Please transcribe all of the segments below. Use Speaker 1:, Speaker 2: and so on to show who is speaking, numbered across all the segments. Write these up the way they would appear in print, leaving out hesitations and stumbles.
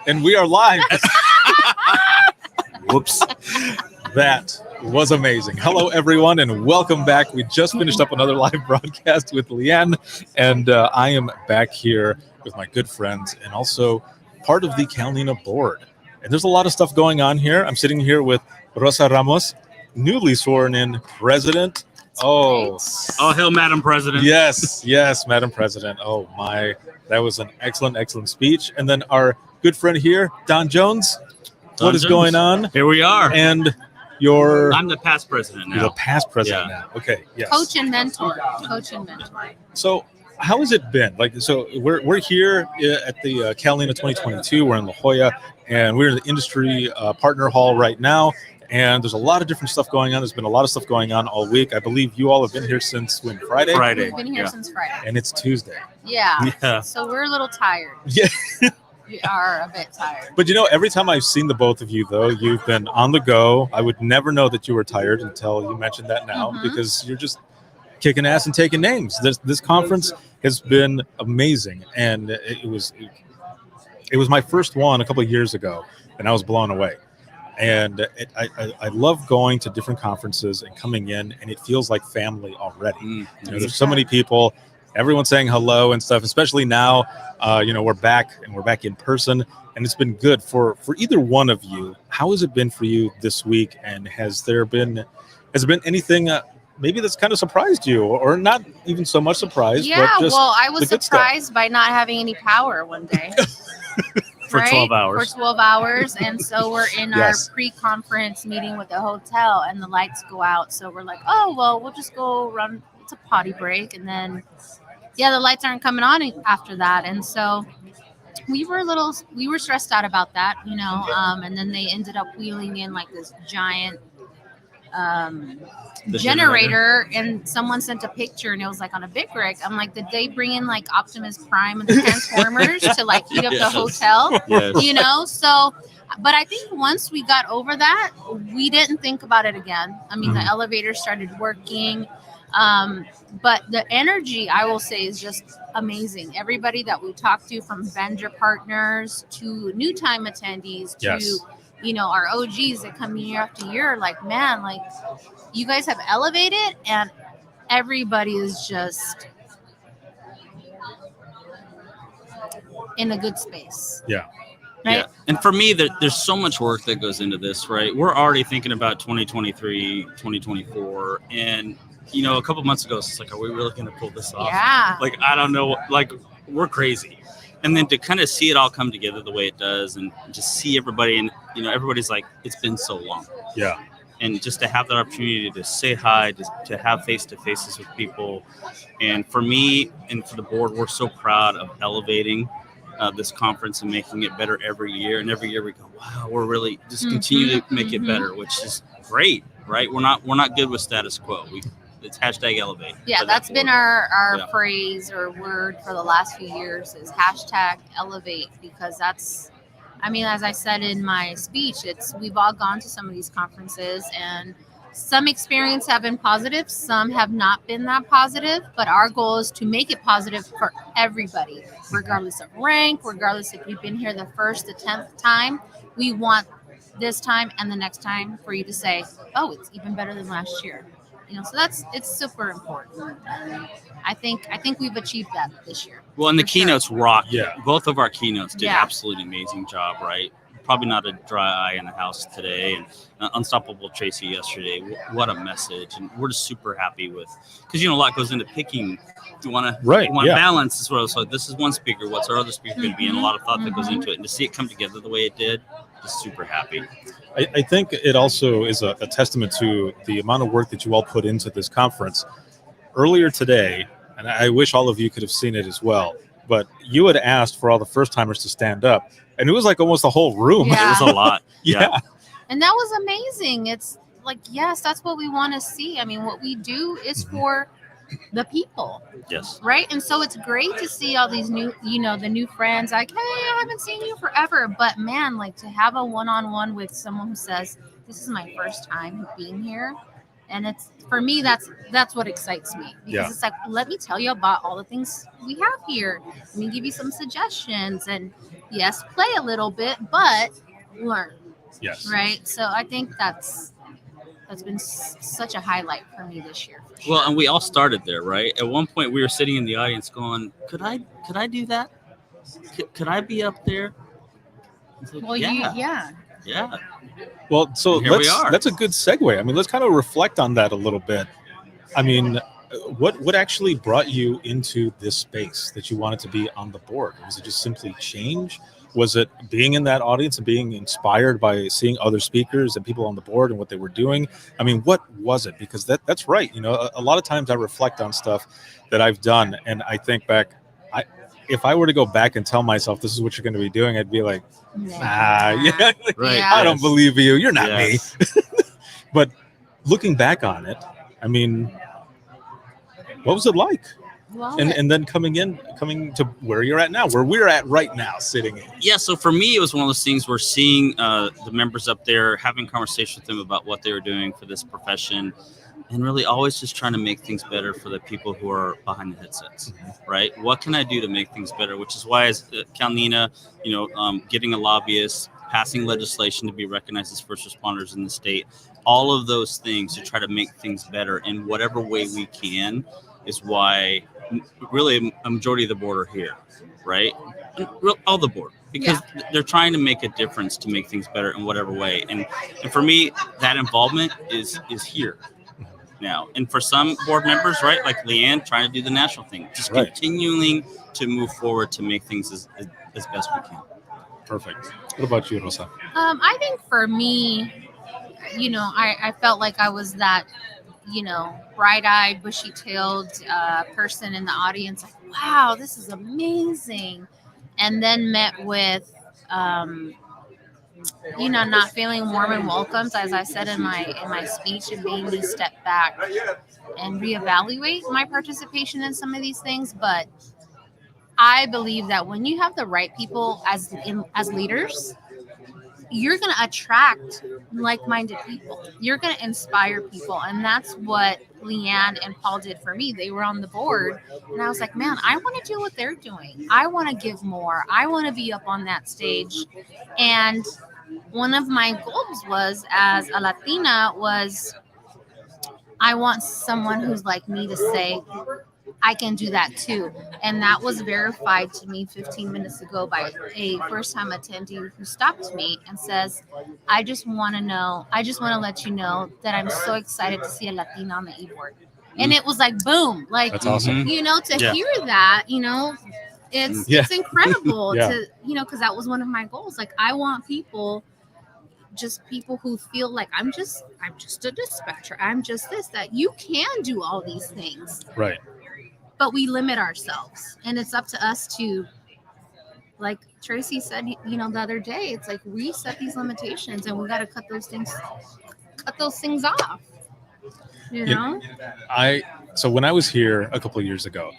Speaker 1: And we are live. Whoops. That was amazing. Hello, everyone, and welcome back. We just finished up another live broadcast with Leanne, and I am back here with my good friends and also part of the CalNENA Board. And there's a lot of stuff going on here. I'm sitting here with Rosa Ramos, newly sworn in president.
Speaker 2: Oh, hail, Madam President.
Speaker 1: Yes, Madam President. Oh, my. That was an excellent speech. And then our good friend here, Don Jones. What is going on?
Speaker 2: Here we are.
Speaker 1: And
Speaker 2: I'm the past president now.
Speaker 1: You're the past president now. Okay, yes.
Speaker 3: Coach and mentor.
Speaker 1: So how has it been? We're here at the CalNENA 2022. We're in La Jolla, and we're in the industry partner hall right now. And there's a lot of different stuff going on. There's been a lot of stuff going on all week. I believe you all have been here since when? Friday?
Speaker 3: We've been here since Friday.
Speaker 1: And it's Tuesday.
Speaker 3: Yeah. So we're a little tired.
Speaker 1: Yeah.
Speaker 3: We are a bit tired.
Speaker 1: But every time I've seen the both of you, though, you've been on the go. I would never know that you were tired until you mentioned that now, because you're just kicking ass and taking names. This conference has been amazing, and it was my first one a couple of years ago, and I was blown away. And I love going to different conferences and coming in, and it feels like family already. There's so many people, everyone's saying hello and stuff, especially now. We're back in person, and it's been good for either one of you. How has it been for you this week? And has there been anything maybe that's kind of surprised you, or not even so much surprised?
Speaker 3: Yeah,
Speaker 1: but just
Speaker 3: I was surprised by not having any power one day.
Speaker 2: For 12 hours.
Speaker 3: For 12 hours. And so we're in our pre-conference meeting with the hotel, and the lights go out. So we're like, oh, well, we'll just go run. It's a potty break. And then, the lights aren't coming on after that. And so we were stressed out about that, and then they ended up wheeling in like this giant generator, and someone sent a picture, and it was like on a big rig. I'm like, did they bring in like Optimus Prime and the Transformers to like heat up the hotel?
Speaker 2: Yes.
Speaker 3: So, but I think once we got over that, we didn't think about it again. I mean, the elevator started working, but the energy, I will say, is just amazing. Everybody that we talked to, from vendor partners to new time attendees to our OGs that come year after year, like, man, like, you guys have elevated, and everybody is just in a good space.
Speaker 1: Yeah.
Speaker 3: Right?
Speaker 2: Yeah. And for me, there's so much work that goes into this, right? We're already thinking about 2023, 2024. And, a couple months ago, it's like, are we really going to pull this off?
Speaker 3: Yeah.
Speaker 2: Like, I don't know. Like, we're crazy. And then to kind of see it all come together the way it does, and just see everybody, and everybody's like, it's been so long.
Speaker 1: Yeah.
Speaker 2: And just to have that opportunity to say hi, to have face-to-faces with people. And for me and for the board, we're so proud of elevating this conference and making it better every year. And every year we go, wow, we're really just continue to make it better, which is great, right? We're not good with status quo. It's hashtag elevate.
Speaker 3: Yeah, that's been our phrase or word for the last few years, is hashtag elevate, because that's, I mean, as I said in my speech, we've all gone to some of these conferences, and some experience have been positive, some have not been that positive, but our goal is to make it positive for everybody, regardless of rank, regardless if you've been here the first, the 10th time. We want this time and the next time for you to say, oh, it's even better than last year. So it's super important, and I think we've achieved that this year.
Speaker 2: Well, and the keynotes rock.
Speaker 1: Yeah.
Speaker 2: Both of our keynotes did absolutely amazing job, right? Probably not a dry eye in the house today, and Unstoppable Tracy yesterday. What a message. And we're just super happy with, because, a lot goes into picking. You want to balance as well. So this is one speaker. What's our other speaker going to be? And a lot of thought that goes into it. And to see it come together the way it did, just super happy.
Speaker 1: I think it also is a testament to the amount of work that you all put into this conference. Earlier today, and I wish all of you could have seen it as well, but you had asked for all the first-timers to stand up, and it was like almost the whole room.
Speaker 3: Yeah.
Speaker 2: It was a lot.
Speaker 1: Yeah.
Speaker 3: And that was amazing. It's like, yes, that's what we want to see. I mean, what we do is for the people.
Speaker 2: Yes.
Speaker 3: Right. And so it's great to see all these new, the new friends, like, hey, I haven't seen you forever. But man, like, to have a one-on-one with someone who says, this is my first time being here, And it's, for me, that's what excites me, because it's like, let me tell you about all the things we have here. Let me give you some suggestions, and yes, play a little bit, but learn.
Speaker 1: Yes.
Speaker 3: Right. So I think that's been such a highlight for me this year. For
Speaker 2: Well,
Speaker 3: sure.
Speaker 2: and we all started there, right? At one point, we were sitting in the audience going, "Could I do that? Could I be up there?" It's like,
Speaker 3: Well,
Speaker 2: yeah.
Speaker 1: Well, so
Speaker 2: And here we are.
Speaker 1: that's a good segue. I mean, let's kind of reflect on that a little bit. I mean, what actually brought you into this space that you wanted to be on the board? Was it just simply change? Was it being in that audience and being inspired by seeing other speakers and people on the board and what they were doing? I mean, what was it? Because that's right. You know, a lot of times I reflect on stuff that I've done, and I think back. If I were to go back and tell myself this is what you're going to be doing, I'd be like, yeah,
Speaker 2: Right.
Speaker 3: Yeah.
Speaker 1: I don't believe you. You're not
Speaker 2: Yes.
Speaker 1: me. But looking back on it, I mean, what was it like?
Speaker 3: Well,
Speaker 1: And then coming to where you're at now, where we're at right now, sitting in.
Speaker 2: Yeah, so for me, it was one of those things where seeing the members up there, having conversation with them about what they were doing for this profession, and really always just trying to make things better for the people who are behind the headsets, right? What can I do to make things better? Which is why, as CalNENA, getting a lobbyist, passing legislation to be recognized as first responders in the state, all of those things to try to make things better in whatever way we can, is why really a majority of the board are here, right? All the board, because they're trying to make a difference to make things better in whatever way. And for me, that involvement is here now. And for some board members, right, like Leanne, trying to do the national thing, just continuing to move forward to make things as best we can.
Speaker 1: Perfect. What about you, Rosa?
Speaker 3: I think for me, I felt like I was that, bright-eyed, bushy-tailed person in the audience. Like, wow, this is amazing. And then met with, not feeling warm and welcomed, as I said in my speech, and made me step back and reevaluate my participation in some of these things. But I believe that when you have the right people as leaders, you're going to attract like-minded people. You're going to inspire people. And that's what Leanne and Paul did for me. They were on the board, and I was like, man, I want to do what they're doing. I want to give more. I want to be up on that stage. And one of my goals was, as a Latina, was I want someone who's like me to say, I can do that too. And that was verified to me 15 minutes ago by a first-time attendee who stopped me and says, I just want to let you know that I'm so excited to see a Latina on the e-board. And it was like, boom, like,
Speaker 1: That's awesome.
Speaker 3: hear that, it's incredible to, because that was one of my goals. Like, I want people who feel like I'm just a dispatcher. I'm just this, that you can do all these things.
Speaker 1: Right.
Speaker 3: But we limit ourselves, and it's up to us to, like Tracy said, the other day, it's like we set these limitations, and we got to cut those things off.
Speaker 1: So when I was here a couple of years ago,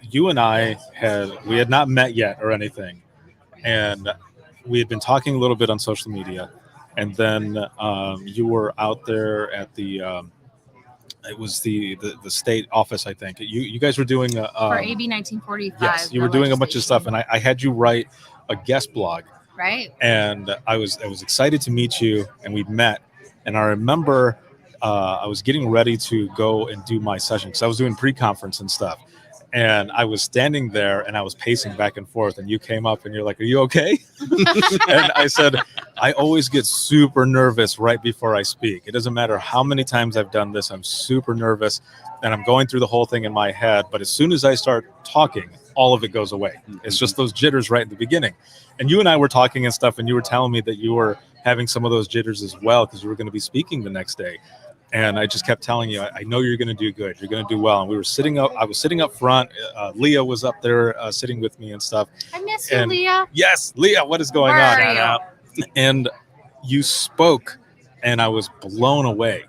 Speaker 1: you and I had not met yet or anything, and we had been talking a little bit on social media, and then you were out there at the. It was the state office, I think. You guys were doing
Speaker 3: for AB 1945.
Speaker 1: Yes, you were doing a bunch of stuff, and I had you write a guest blog.
Speaker 3: Right.
Speaker 1: And I was excited to meet you, and we met. And I remember I was getting ready to go and do my session because I was doing pre-conference and stuff. And I was standing there and I was pacing back and forth, and you came up and you're like, "Are you okay?" And I said, "I always get super nervous right before I speak. It doesn't matter how many times I've done this. I'm super nervous and I'm going through the whole thing in my head. But as soon as I start talking, all of it goes away. It's just those jitters right at the beginning." And you and I were talking and stuff, and you were telling me that you were having some of those jitters as well because you were going to be speaking the next day. And I just kept telling you, I know you're going to do good. You're going to do well. And we were I was sitting up front. Leah was up there sitting with me and stuff.
Speaker 3: I miss you, Leah.
Speaker 1: Yes, Leah, what is going
Speaker 3: Where
Speaker 1: on?
Speaker 3: are you?
Speaker 1: And you spoke, and I was blown away.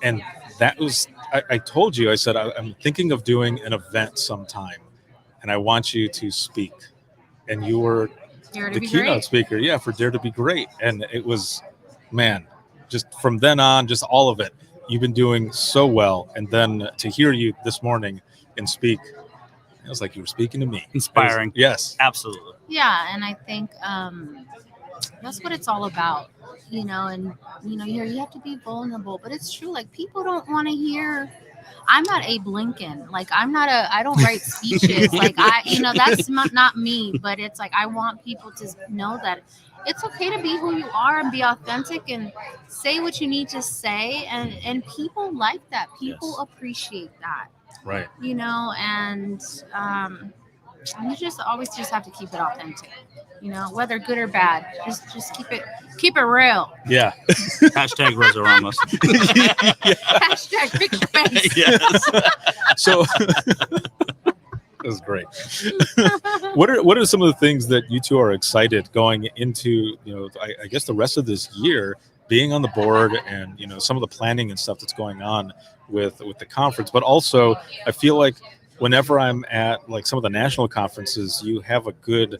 Speaker 1: And that was, I told you, I said, I'm thinking of doing an event sometime, and I want you to speak. And you were the keynote speaker, for Dare to Be Great. And it was, man, just from then on, just all of it, you've been doing so well. And then to hear you this morning and speak, it was like you were speaking to me.
Speaker 2: Inspiring.
Speaker 1: Yes.
Speaker 2: Absolutely.
Speaker 3: Yeah, and I think that's what it's all about, and you have to be vulnerable, but it's true. Like, people don't want to hear. I'm not Abe Lincoln. Like, I don't write speeches. Like, that's not me, but it's like, I want people to know that it's okay to be who you are and be authentic and say what you need to say. And people like that. People appreciate that.
Speaker 1: Right.
Speaker 3: And you just always just have to keep it authentic, whether good or bad. Just keep it real.
Speaker 1: Yeah.
Speaker 2: Hashtag Rosa Ramos.
Speaker 3: Hashtag fix your face.
Speaker 2: Yes.
Speaker 1: So that was great. What are some of the things that you two are excited going into, I guess the rest of this year, being on the board and, some of the planning and stuff that's going on with the conference, but also I feel like whenever I'm at like some of the national conferences, you have a good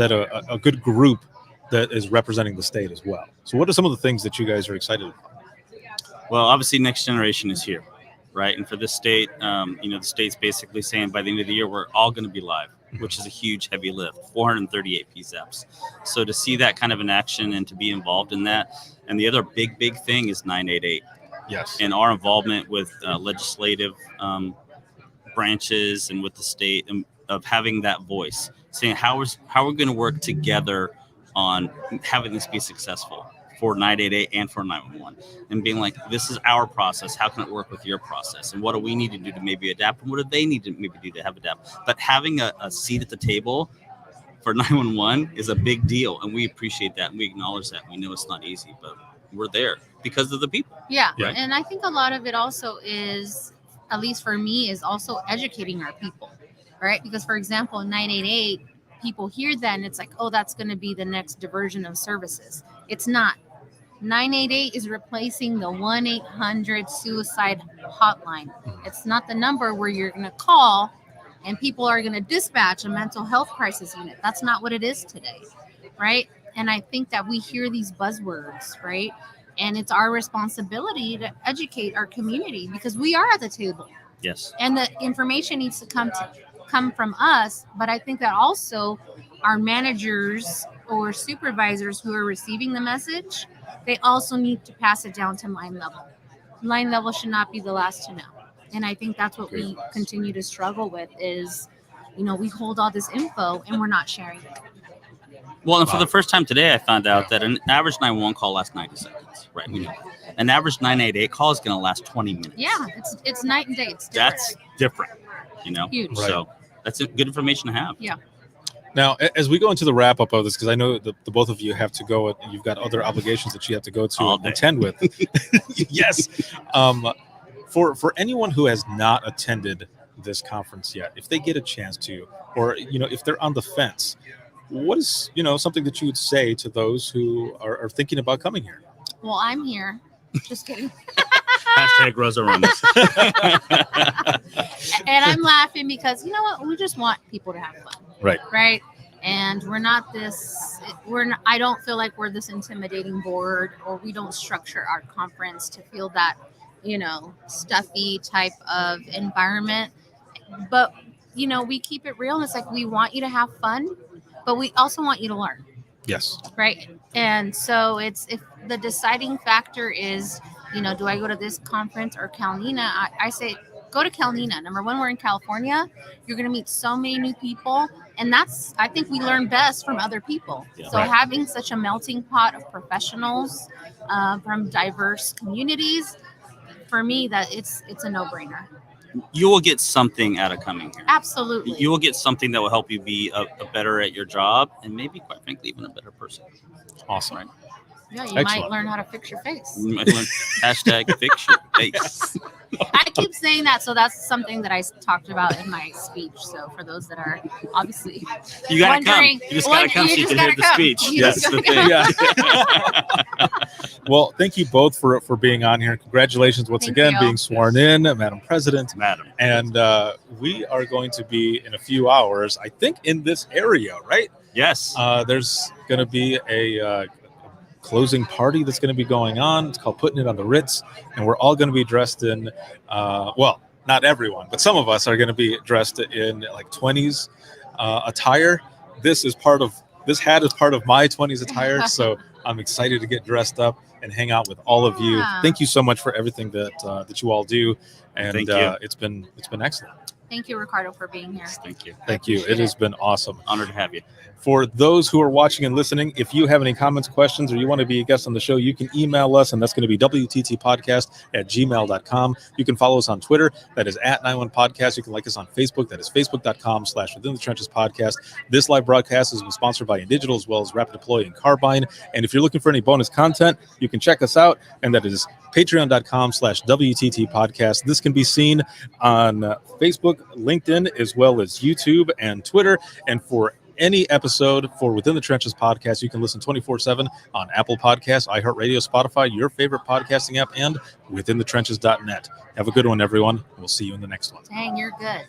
Speaker 1: a good group that is representing the state as well. So what are some of the things that you guys are excited about?
Speaker 2: Well, obviously, Next Generation is here, right? And for this state, the state's basically saying by the end of the year, we're all going to be live, which is a huge, heavy lift, 438 PSAPs. So to see that kind of in action and to be involved in that. And the other big thing is 988.
Speaker 1: Yes.
Speaker 2: And our involvement with legislative branches and with the state, and of having that voice, saying how we're going to work together on having this be successful for 988 and for 911, and being like, this is our process. How can it work with your process? And what do we need to do to maybe adapt? And what do they need to maybe do to have adapt? But having a seat at the table for 911 is a big deal. And we appreciate that. And we acknowledge that. We know it's not easy, but we're there because of the people.
Speaker 3: Yeah.
Speaker 2: Right?
Speaker 3: And I think a lot of it also is, at least for me, is also educating our people, right? Because, for example, 988, people hear that and it's like, oh, that's going to be the next diversion of services. It's not. 988 is replacing the 1-800 suicide hotline. It's not the number where you're going to call and people are going to dispatch a mental health crisis unit. That's not what it is today, right? And I think that we hear these buzzwords, right? And it's our responsibility to educate our community because we are at the table.
Speaker 2: Yes.
Speaker 3: And the information needs to come from us. But I think that also our managers or supervisors who are receiving the message, they also need to pass it down to line level. Line level should not be the last to know. And I think that's what we continue to struggle with is, we hold all this info and we're not sharing it.
Speaker 2: Well, and for the first time today, I found out that an average 911 call lasts 90 seconds, right? We know that. An average 988 call is going to last 20 minutes.
Speaker 3: Yeah, it's night and day. It's different.
Speaker 2: That's different,
Speaker 3: Huge.
Speaker 2: Right. So that's good information to have.
Speaker 3: Yeah.
Speaker 1: Now, as we go into the wrap up of this, because I know the both of you have to go, you've got other obligations that you have to go to and attend with. Yes. For anyone who has not attended this conference yet, if they get a chance to, or, if they're on the fence, what is, something that you would say to those who are thinking about coming here?
Speaker 3: Well, I'm here. Just kidding.
Speaker 2: Hashtag Rosa Ramos.
Speaker 3: And I'm laughing because, we just want people to have fun.
Speaker 1: Right.
Speaker 3: Right. And I don't feel like we're this intimidating board, or we don't structure our conference to feel that, stuffy type of environment. But, we keep it real. And it's like, we want you to have fun, but we also want you to learn.
Speaker 1: Yes.
Speaker 3: Right. And so if the deciding factor is, do I go to this conference or CalNENA? I say, go to CalNENA. Number one, we're in California. You're going to meet so many new people. And I think we learn best from other people. Yeah, so having such a melting pot of professionals from diverse communities, for me, that it's a no-brainer.
Speaker 2: You will get something out of coming here.
Speaker 3: Absolutely.
Speaker 2: You will get something that will help you be a better at your job and maybe, quite frankly, even a better person.
Speaker 1: Awesome.
Speaker 2: Right?
Speaker 3: Yeah, you might learn how to fix your face.
Speaker 2: You might learn hashtag fix your face.
Speaker 3: I keep saying that, so that's something that I talked about in my speech. So for those that are obviously
Speaker 2: you gotta
Speaker 3: wondering,
Speaker 2: come. You just gotta come so you can hear the speech.
Speaker 1: Yes, the thing. Yeah. Well, thank you both for being on here. Congratulations once again, being sworn in, Madam President.
Speaker 2: Madam.
Speaker 1: And we are going to be in a few hours, I think, in this area, right?
Speaker 2: Yes.
Speaker 1: There's going to be a closing party that's going to be going on. It's called Putting It on the Ritz, and we're all going to be dressed in, well, not everyone, but some of us are going to be dressed in like 20s attire. This hat is part of my 20s attire, so I'm excited to get dressed up and hang out with all of you. Thank you so much for everything that you all do, and it's been excellent.
Speaker 3: Thank you, Ricardo, for being here.
Speaker 2: Thank you.
Speaker 1: Thank you. It has been awesome.
Speaker 2: Honored to have you.
Speaker 1: For those who are watching and listening, if you have any comments, questions, or you want to be a guest on the show, you can email us, and that's going to be wttpodcast@gmail.com. You can follow us on Twitter. That is @91podcast. You can like us on Facebook. That is facebook.com/Within the Trenches Podcast. This live broadcast has been sponsored by InDigital as well as Rapid Deploy and Carbine. And if you're looking for any bonus content, you can check us out, and that is patreon.com/WTT Podcast. This can be seen on Facebook, LinkedIn, as well as YouTube and Twitter. And for any episode for Within the Trenches Podcast, you can listen 24/7 on Apple Podcasts, iHeartRadio, Spotify, your favorite podcasting app, and withinthetrenches.net. Have a good one, everyone. We'll see you in the next one.
Speaker 3: Dang, you're good.